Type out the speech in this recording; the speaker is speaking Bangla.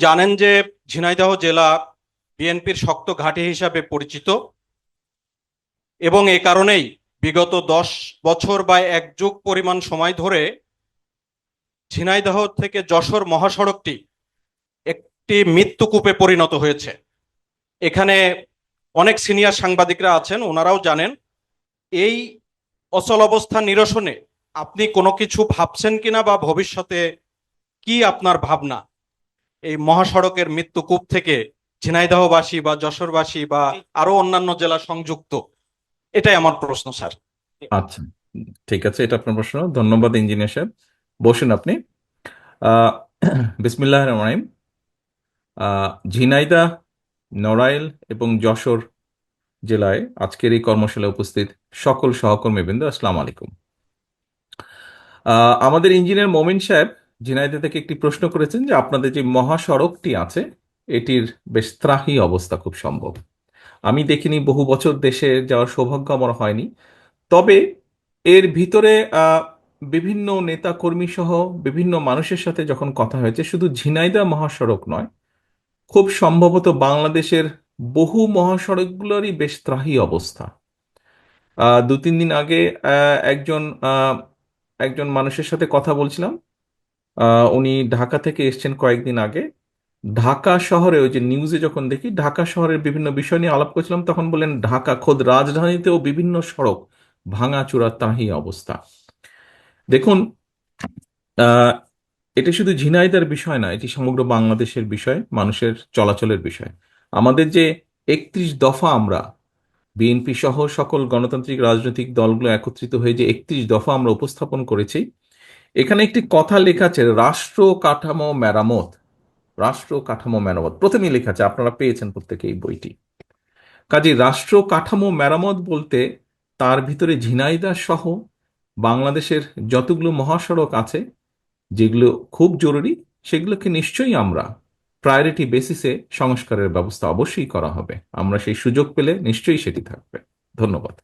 জানেন যে ঝিনাইদহ জেলা বিএনপির শক্ত ঘাঁটি হিসাবে পরিচিত এবং এ কারণেই বিগত 10 বছর বা এক যুগ পরিমাণ সময় ধরে ঝিনাইদহ থেকে যশোর মহাসড়কটি একটি মৃত্যুকূপে পরিণত হয়েছে। এখানে অনেক সিনিয়র সাংবাদিকরা আছেন, ওনারাও জানেন। এই অচল অবস্থা নিরসনে আপনি কোনো কিছু ভাবছেন কিনা বা ভবিষ্যতে কি আপনার ভাবনা এই মহাসড়কের মৃত্যুকূপ থেকে ঝিনাইদহবাসী বা যশোরবাসী বা আরো অন্যান্য জেলা সংযুক্ত? এটাই আমার প্রশ্ন, স্যার। আচ্ছা, ঠিক আছে, এটা আপনার প্রশ্ন। ধন্যবাদ ইঞ্জিনিয়ার সাহেব। বসুন আপনি। আহ বিসমিল্লাহ রহমান রহিম। ঝিনাইদহ, নড়াইল এবং যশোর জেলায় আজকের এই কর্মশালায় উপস্থিত সকল সহকর্মীবৃন্দ, আসসালামু আলাইকুম। আমাদের ইঞ্জিনিয়ার মমিন সাহেব ঝিনাইদহ থেকে একটি প্রশ্ন করেছেন যে আপনাদের যে মহাসড়কটি আছে এটির বেশ ত্রাহি অবস্থা খুব সম্ভব। আমি দেখিনি, বহু বছর দেশে যাওয়ার সৌভাগ্য আমার হয়নি। তবে এর ভিতরে বিভিন্ন নেতা কর্মী সহ বিভিন্ন মানুষের সাথে যখন কথা হয়েছে, শুধু ঝিনাইদহ মহাসড়ক নয়, খুব সম্ভবত বাংলাদেশের বহু মহাসড়কগুলোরই বেশ ত্রাহি অবস্থা। 2-3 দিন আগে একজন একজন মানুষের সাথে কথা বলছিলাম। উনি ঢাকা থেকে এসেছেন কয়েকদিন আগে। ঢাকা শহরে, ওই যে নিউজে যখন দেখি ঢাকা শহরের বিভিন্ন বিষয় নিয়ে আলাপ করছিলাম, তখন বললেন ঢাকা খোদ রাজধানীতেও বিভিন্ন সড়ক ভাঙাচোরা তাহি অবস্থা। দেখুন, আহ এটা শুধু ঝিনাইদহের বিষয় না, এটি সমগ্র বাংলাদেশের বিষয়, মানুষের চলাচলের বিষয়। আমাদের যে 31 দফা, আমরা বিএনপি সহ সকল গণতান্ত্রিক রাজনৈতিক দলগুলো একত্রিত হয়ে যে 31 দফা আমরা উপস্থাপন করেছি, এখানে একটি কথা লেখা আছে, রাষ্ট্র কাঠামো মেরামত। রাষ্ট্র কাঠামো মেরামত প্রথমেই লেখা আছে, আপনারা পেয়েছেন প্রত্যেকে এই বইটি। কাজে রাষ্ট্র কাঠামো মেরামত বলতে তার ভিতরে ঝিনাইদহ সহ বাংলাদেশের যতগুলো মহাসড়ক আছে যেগুলো খুব জরুরি, সেগুলোকে নিশ্চয়ই আমরা প্রায়োরিটি বেসিসে সংস্কারের ব্যবস্থা অবশ্যই করা হবে। আমরা সেই সুযোগ পেলে নিশ্চয়ই সেটি থাকবে। ধন্যবাদ।